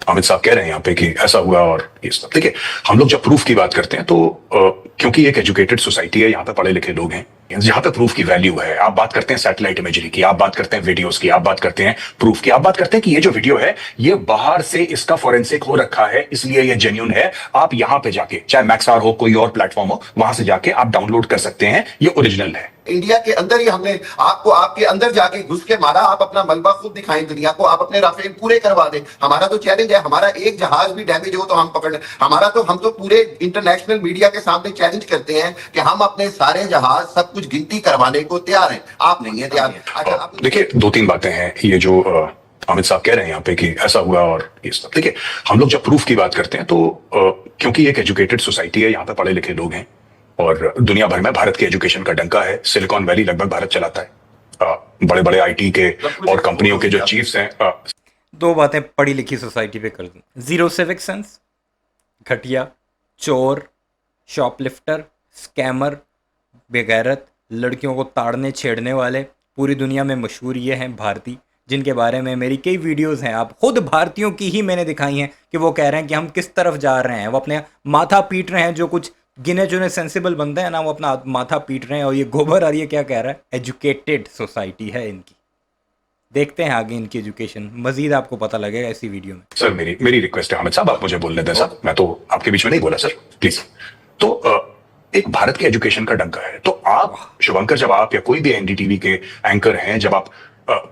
अमित साहब कह रहे हैं यहाँ पे कि ऐसा हुआ और ये सब। देखिए, हम लोग जब प्रूफ की बात करते हैं तो क्योंकि एक एजुकेटेड सोसाइटी है, यहाँ पे पढ़े लिखे लोग हैं, जहाँ पे प्रूफ की वैल्यू है। आप बात करते हैं सैटेलाइट इमेजरी की, आप बात करते हैं वीडियोस की, आप बात करते हैं प्रूफ की, आप बात करते हैं कि ये जो वीडियो है ये बाहर से इसका फॉरेंसिक हो रखा है, इसलिए ये जेन्युइन है। आप यहाँ पे जाके, चाहे मैक्सआर हो, कोई और प्लेटफॉर्म हो, वहां से जाके आप डाउनलोड कर सकते हैं, ये ओरिजिनल है। इंडिया के अंदर ही हमने आपको आपके अंदर जाके घुस के मारा। आप अपना मलबा खुद दिखाएं दुनिया को, आप अपने राफेल पूरे करवा दें। हमारा तो चैलेंज है, हमारा एक जहाज भी डैमेज हो तो हम पकड़ लें। हम तो पूरे इंटरनेशनल मीडिया के सामने चैलेंज करते हैं कि हम अपने सारे जहाज सब कुछ गिनती करवाने को तैयार हैं। आप नहीं है तैयार। अच्छा, आप देखिए, दो तीन बातें हैं। ये जो अमित साहब कह रहे हैं यहाँ पे कि ऐसा हुआ और ये सब। देखिए, हम लोग जब प्रूफ की बात करते हैं तो क्योंकि एक एजुकेटेड सोसाइटी है, यहाँ पे पढ़े लिखे लोग हैं, और दुनिया भर में भारत के एजुकेशन का डंका है। सिलिकॉन वैली लगभग भारत चलाता है। बड़े बड़े आईटी के और कंपनियों के जो चीफ्स हैं। दो बातें पढ़ी लिखी सोसाइटी पे कर दूं। जीरो सिविक सेंस, घटिया, चोर, शॉपलिफ्टर, स्कैमर, बेगैरत, लड़कियों को ताड़ने छेड़ने वाले, पूरी दुनिया में मशहूर ये हैं भारतीय, जिनके बारे में मेरी कई वीडियोस हैं। आप खुद भारतीयों की ही मैंने दिखाई हैं कि वो कह रहे हैं कि हम किस तरफ जा रहे हैं। वो अपने माथा पीट रहे हैं। जो कुछ गिने चुने सेंसिबल बंदे हैं ना, वो अपना माथा पीट रहे हैं। और ये गोबर और ये क्या कह रहा है, एजुकेटेड सोसाइटी है इनकी। देखते हैं आगे इनकी एजुकेशन, मजीद आपको पता लगेगा इसी वीडियो में। सर, मेरी रिक्वेस्ट है, अमित साहब आप मुझे बोलने दें सर। मैं तो आपके बीच में नहीं बोला सर, प्लीज। तो एक भारत के एजुकेशन का डंका है। तो आप शुभंकर, जब आप या कोई भी एनडीटीवी के एंकर हैं, जब आप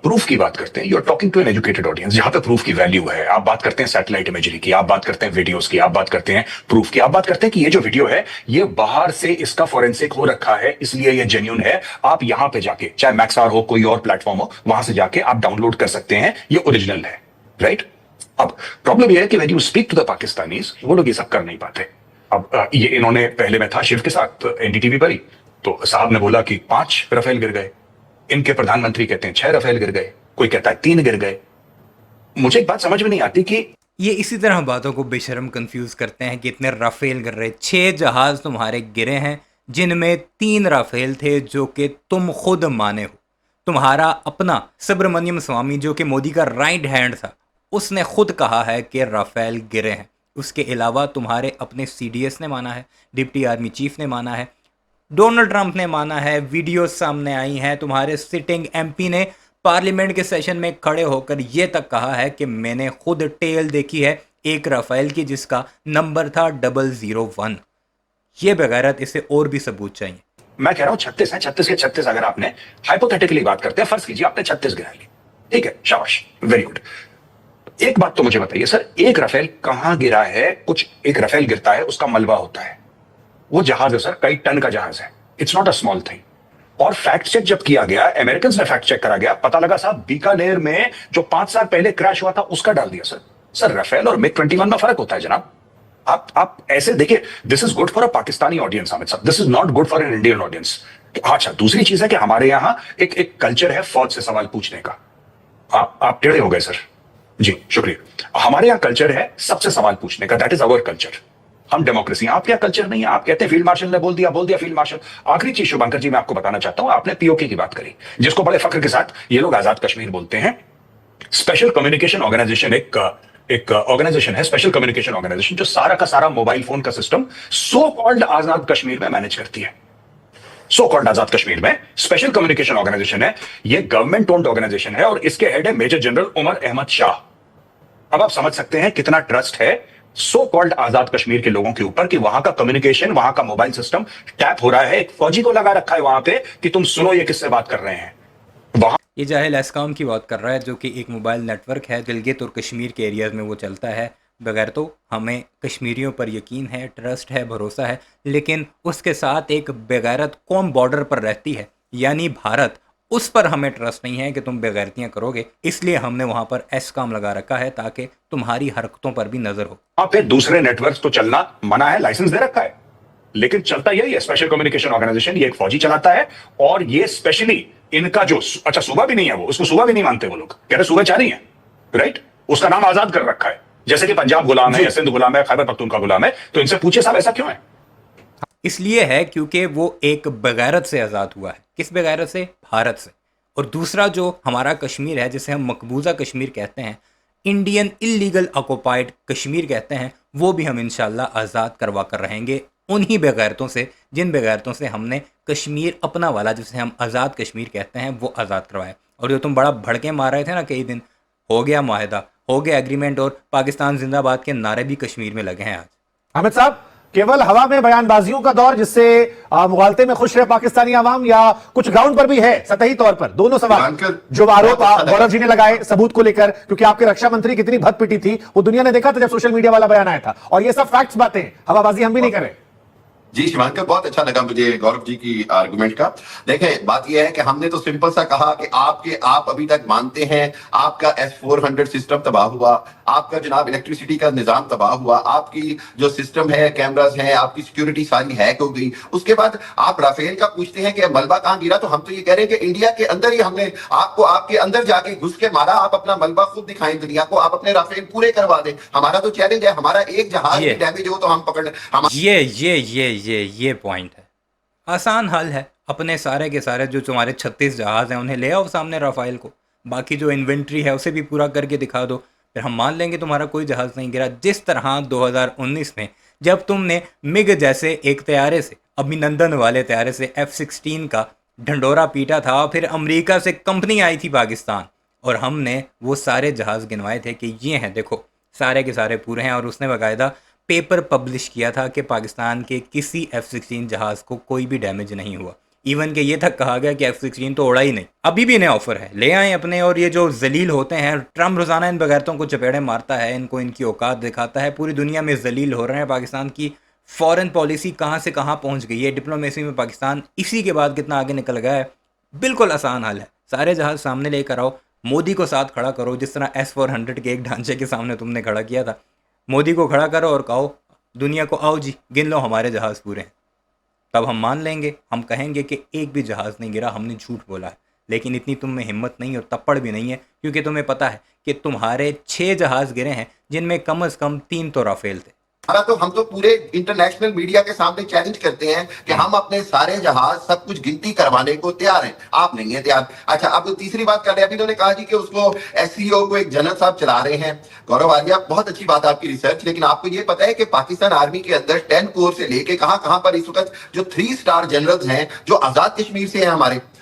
प्रूफ की बात करते हैं, you are talking to an educated audience, जहां पे प्रूफ की वैल्यू है। आप बात करते हैं सैटेलाइट इमेजरी की, आप बात करते हैं वीडियोस की, आप बात करते हैं प्रूफ की, आप बात करते हैं कि ये जो वीडियो है ये बाहर से इसका फॉरेंसिक हो रखा है, इसलिए ये जेन्युइन है। आप यहां पे जाके, चाहे मैक्सआर हो, कोई और प्लेटफॉर्म हो, वहां से जाके आप डाउनलोड कर सकते हैं, ये ओरिजिनल है। राइट? अब प्रॉब्लम यह है कि when you speak to the Pakistanis, वो लोग ये सब कर नहीं पाते। अब ये इन्होंने, पहले मैं था शिव के साथ एनडीटीवी पर ही, तो साहब ने बोला कि 5 राफेल गिर गए। इनके प्रधानमंत्री कहते हैं 6 राफेल गिर गए, कोई कहता है 3 गिर गए। मुझे एक बात समझ में नहीं आती कि ये इसी तरह बातों को बेशर्म कंफ्यूज करते हैं कि इतने राफेल गिर रहे। 6 जहाज तुम्हारे गिरे हैं, जिनमें 3 राफेल थे, जो कि तुम खुद माने हो। तुम्हारा अपना सुब्रमण्यम स्वामी, जो कि मोदी का राइट हैंड था, उसने खुद कहा है कि राफेल गिरे हैं। उसके अलावा तुम्हारे अपने सीडीएस ने माना है, डिप्टी आर्मी चीफ ने माना है, डोनाल्ड ट्रंप ने माना है, वीडियोस सामने आई हैं। तुम्हारे सिटिंग एमपी ने पार्लियामेंट के सेशन में खड़े होकर ये तक कहा है कि मैंने खुद टेल देखी है एक राफेल की, जिसका नंबर था 001। ये बगैरत, इसे और भी सबूत चाहिए। मैं कह रहा हूं 36 है, 36 के 36 अगर आपने हाइपोथेटिकली बात करते हैं, फर्ज कीजिए आपने 36 गिरा लिए, ठीक है, शाबाश, वेरी गुड। एक बात तो मुझे बताइए सर, एक राफेल कहां गिरा है? कुछ एक राफेल गिरता है, उसका मलबा होता है, वो जहाज है सर, कई टन का जहाज है, it's not a small thing. और फैक्ट चेक जब किया गया, अमेरिकन में फैक्ट चेक करा गया, पता लगा साहब बीकानेर में जो 5 साल पहले क्रैश हुआ था उसका डाल दिया सर। सर, राफेल और मिग 21 में फर्क होता है जनाब। आप ऐसे देखिए, this is good for a Pakistani audience Amit sahab, this is not good for an Indian audience. अच्छा, दूसरी चीज है कि हमारे यहां एक कल्चर है फौज से सवाल पूछने का। आप टेढ़े हो गए सर, जी शुक्रिया। हमारे यहाँ कल्चर है सबसे सवाल पूछने का, दैट इज अवर कल्चर। हम डेमोक्रेसी, आपके यहाँ कल्चर नहीं है। आप कहते हैं फील्ड मार्शल ने बोल दिया फील्ड मार्शल। आखिरी चीज शुभंकर जी मैं आपको बताना चाहता हूं, आपने पीओके की बात करी, जिसको बड़े फख्र के साथ ये लोग आजाद कश्मीर बोलते हैं। स्पेशल कम्युनिकेशन ऑर्गेनाइजेशन एक ऑर्गेनाइजेशन है, स्पेशल कम्युनिकेशन ऑर्गेनाइजेशन, जो सारा का सारा मोबाइल फोन का सिस्टम सो कॉल्ड आजाद कश्मीर में मैनेज करती है। सो कॉल्ड आजाद कश्मीर में स्पेशल कम्युनिकेशन ऑर्गेनाइजेशन है, ये गवर्नमेंट ओन्ड ऑर्गेनाइजेशन है, और इसके हेड है मेजर जनरल उमर अहमद शाह। अब आप समझ सकते हैं कितना ट्रस्ट है सो कॉल्ड आजाद कश्मीर के लोगों के ऊपर कि वहां का कम्युनिकेशन, वहां का मोबाइल सिस्टम टैप हो रहा है। एक फौजी को लगा रखा है वहां पे कि तुम सुनो ये किससे बात कर रहे हैं। वहां ये जाहिल एस्कॉम की बात कर रहा है, जो कि एक मोबाइल नेटवर्क है, गिलगित और कश्मीर के एरियाज़ में वो चलता है। बगैर तो हमें कश्मीरियों पर यकीन है, ट्रस्ट है, भरोसा है, लेकिन उसके साथ एक बेगैरत कौम बॉर्डर पर रहती है, यानी भारत। उस पर हमें ट्रस्ट नहीं है कि तुम बेगैरतियाँ करोगे, इसलिए हमने वहाँ पर एस्कॉम लगा रखा है ताकि तुम्हारी हरकतों पर भी नज़र हो। पे दूसरे नेटवर्क तो चलना मना है, लाइसेंस दे रखा है, लेकिन चलता यही है। स्पेशल कम्युनिकेशन ऑर्गेनाइजेशन, ये एक फौजी चलाता है, और ये स्पेशली इनका जो, अच्छा सूबा भी नहीं है, वो उसको सूबा भी नहीं मानते, वो लोग कह रहे सूबाचारी है, राइट? उसका नाम आजाद कर रखा है, जैसे कि पंजाब गुलाम है या सिंध गुलाम है, खैबर पख्तूनख्वा गुलाम है। तो इनसे पूछिए साहब ऐसा क्यों है? इसलिए है क्योंकि वो एक बगैरत से आज़ाद हुआ है। किस बगैरत से? भारत से। और दूसरा जो हमारा कश्मीर है, जिसे हम मकबूजा कश्मीर कहते हैं, इंडियन इलीगल ऑक्युपाइड कश्मीर कहते हैं, वो भी हम इंशाल्लाह आज़ाद करवा कर रहेंगे उन्हीं बेगैरतों से जिन बेगैरतों से हमने कश्मीर अपना वाला, जिसे हम आज़ाद कश्मीर कहते हैं, वो आज़ाद करवाया। और जो तुम बड़ा भड़के मार रहे थे ना कई दिन, हो गया माहिदा, हो गया एग्रीमेंट, और पाकिस्तान जिंदाबाद के नारे भी कश्मीर में लगे हैं आज। अहमद साहब, केवल हवा में बयानबाजियों का दौर जिससे मुगालते में खुश रहे पाकिस्तानी आवाम, या कुछ ग्राउंड पर भी है सतही तौर पर? दोनों सवाल जो आरोप गौरव जी ने लगाए सबूत को लेकर, क्योंकि आपके रक्षा मंत्री कितनी भद पिटी थी वो दुनिया ने देखा था जब सोशल मीडिया वाला बयान आया था, और ये सब फैक्ट्स बातें हैं, हवाबाजी हम भी नहीं कर रहे। जी शिवांकर, बहुत अच्छा लगा मुझे गौरव जी की आर्गुमेंट का। देखें, बात यह है कि हमने तो सिंपल सा कहा कि आप अभी तक मानते हैं आपका S-400 सिस्टम तबाह हुआ, आपका जनाब इलेक्ट्रिसिटी का निजाम तबाह हुआ, आपकी जो सिस्टम है, कैमरास हैं, आपकी सिक्योरिटी सारी हैक हो गई। उसके बाद आप राफेल का पूछते हैं कि मलबा कहां गिरा, तो हम तो ये कह रहे हैं कि इंडिया के अंदर ही हमने आपको आपके अंदर जाके घुस के मारा। आप अपना मलबा खुद दिखाएं दुनिया को, आप अपने राफेल पूरे करवा दें। हमारा तो चैलेंज है, हमारा एक जहाज भी डैमेज हो तो हम पकड़ ये पॉइंट है। आसान हल है, अपने सारे के सारे जो तुम्हारे 36 जहाज हैं उन्हें ले आओ सामने राफेल को, बाकी जो इन्वेंट्री है उसे भी पूरा करके दिखा दो, फिर हम मान लेंगे तुम्हारा कोई जहाज नहीं गिरा। जिस तरह 2019 में जब तुमने मिग जैसे एक तैयारे से, अभिनंदन वाले तैयारे से F-16 का ढंडोरा पीटा था, फिर अमेरिका से कंपनी आई थी पाकिस्तान और हमने वो सारे जहाज गिनवाए थे कि ये हैं देखो सारे के सारे पूरे हैं, और उसने बाकायदा पेपर पब्लिश किया था कि पाकिस्तान के किसी F-16 जहाज़ को कोई भी डैमेज नहीं हुआ। इवन के ये तक कहा गया कि F-16 तो उड़ा ही नहीं। अभी भी इन्हें ऑफर है, ले आएँ अपने। और ये जो जलील होते हैं, ट्रम्प रोज़ाना इन बगैरतों को चपेड़े मारता है, इनको इनकी औकात दिखाता है, पूरी दुनिया में जलील हो रहे हैं। पाकिस्तान की फॉरेन पॉलिसी कहाँ से कहाँ पहुँच गई है, डिप्लोमेसी में पाकिस्तान इसी के बाद कितना आगे निकल गया है। बिल्कुल आसान हल है, सारे जहाज़ सामने लेकर आओ, मोदी को साथ खड़ा करो, जिस तरह S-400 के एक ढांचे के सामने तुमने खड़ा किया था। मोदी को खड़ा करो और कहो दुनिया को, आओ जी गिन लो हमारे जहाज़ पूरे हैं। तब हम मान लेंगे, हम कहेंगे कि एक भी जहाज़ नहीं गिरा, हमने झूठ बोला है। लेकिन इतनी तुम में हिम्मत नहीं और तप्पड़ भी नहीं है, क्योंकि तुम्हें पता है कि तुम्हारे 6 जहाज़ गिरे हैं, जिनमें कम से कम 3 तो राफेल थे। हम तो पूरे इंटरनेशनल मीडिया के सामने चैलेंज करते हैं कि हम अपने सारे जहाज सब कुछ गिनती करवाने को तैयार हैं, आप नहीं है तैयार। अच्छा, अब तीसरी बात कर रहे हैं, अभी उन्होंने कहा जी कि उसको SCO को एक जनरल साहब चला रहे हैं। गौरव आर्या, बहुत अच्छी बात आपकी रिसर्च, लेकिन आपको ये पता है कि पाकिस्तान आर्मी के अंदर 10 कोर से लेके कहां कहां पर इस वक्त जो 3 स्टार जनरल्स हैं जो आजाद कश्मीर से हैं,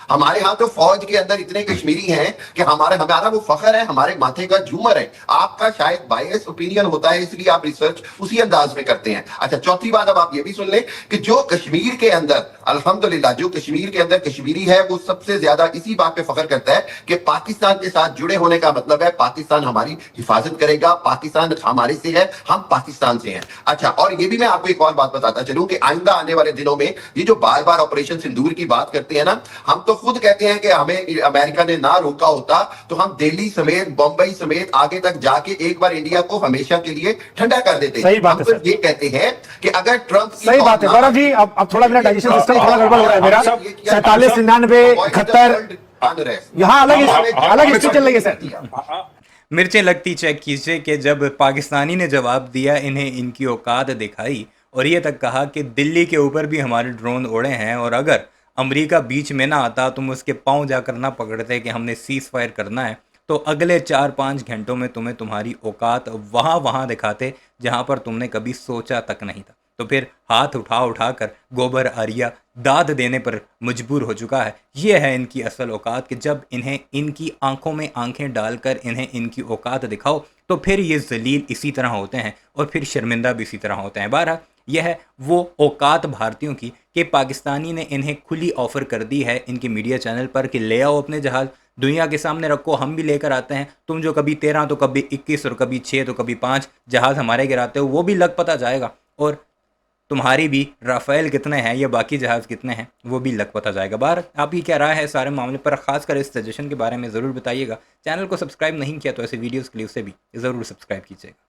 हमारे यहाँ तो फौज के अंदर इतने कश्मीरी हैं कि हमारा वो फख्र है, हमारे माथे का झूमर है। आपका शायद बायस ओपिनियन होता है, इसलिए आप रिसर्च उसी अंदाज में करते हैं। अच्छा, चौथी बात अब आप ये भी सुन लें कि जो कश्मीर के अंदर अल्हम्दुलिल्लाह जो कश्मीर के अंदर कश्मीरी है, वो सबसे ज्यादा इसी बात पे फख्र करता है कि पाकिस्तान के साथ जुड़े होने का मतलब है पाकिस्तान हमारी हिफाजत करेगा, पाकिस्तान हमारे से है, हम पाकिस्तान से हैं। अच्छा, और ये भी मैं आपको एक और बात बताता चलूं कि आइंदा आने वाले दिनों में ये जो बार बार ऑपरेशन सिंदूर की बात करते हैं ना, हम तो खुद कहते हैं कि हमें अमेरिका ने ना रोका होता तो हम दिल्ली समेत, बंबई समेत आगे तक जाके एक बार इंडिया को हमेशा के लिए ठंडा कर देते। सही बात है, ये कहते हैं कि अगर ट्रंप, सही बात है गौरव जी। अब थोड़ा मेरा डाइजेशन सिस्टम थोड़ा गड़बड़ हो रहा है मेरा। 47, 99, 71 यहाँ अलग हिस्ट्री चल रही है सर। मिर्चें लगती चेक कीजिए कि जब पाकिस्तानी ने जवाब दिया, इन्हें इनकी औकात दिखाई और ये तक कहा कि दिल्ली के ऊपर भी हमारे ड्रोन उड़े हैं, और अगर अमेरिका बीच में ना आता, तुम उसके पांव जाकर ना पकड़ते कि हमने सीज फायर करना है, तो अगले 4-5 घंटों में तुम्हें तुम्हारी औकात वहाँ दिखाते जहाँ पर तुमने कभी सोचा तक नहीं था। तो फिर हाथ उठा कर गोबर आर्या दाद देने पर मजबूर हो चुका है। ये है इनकी असल औकात कि जब इन्हें इनकी आंखों में आंखें डालकर इन्हें इनकी औकात दिखाओ तो फिर ये जलील इसी तरह होते हैं और फिर शर्मिंदा भी इसी तरह होते हैं। बहरहाल यह है वो औकात भारतीयों की कि पाकिस्तानी ने इन्हें खुली ऑफ़र कर दी है इनके मीडिया चैनल पर कि ले आओ अपने जहाज़, दुनिया के सामने रखो, हम भी लेकर आते हैं। तुम जो कभी 13 तो कभी 21 और कभी 6 तो कभी 5 जहाज़ हमारे गिराते हो, वो भी लग पता जाएगा, और तुम्हारी भी राफेल कितने हैं या बाकी जहाज़ कितने हैं वो भी लग पता जाएगा। बाहर आपकी क्या राय है सारे मामले पर, खासकर इस सजेशन के बारे में ज़रूर बताइएगा। चैनल को सब्सक्राइब नहीं किया तो ऐसे वीडियोज़ के लिए उसे भी ज़रूर सब्सक्राइब कीजिएगा।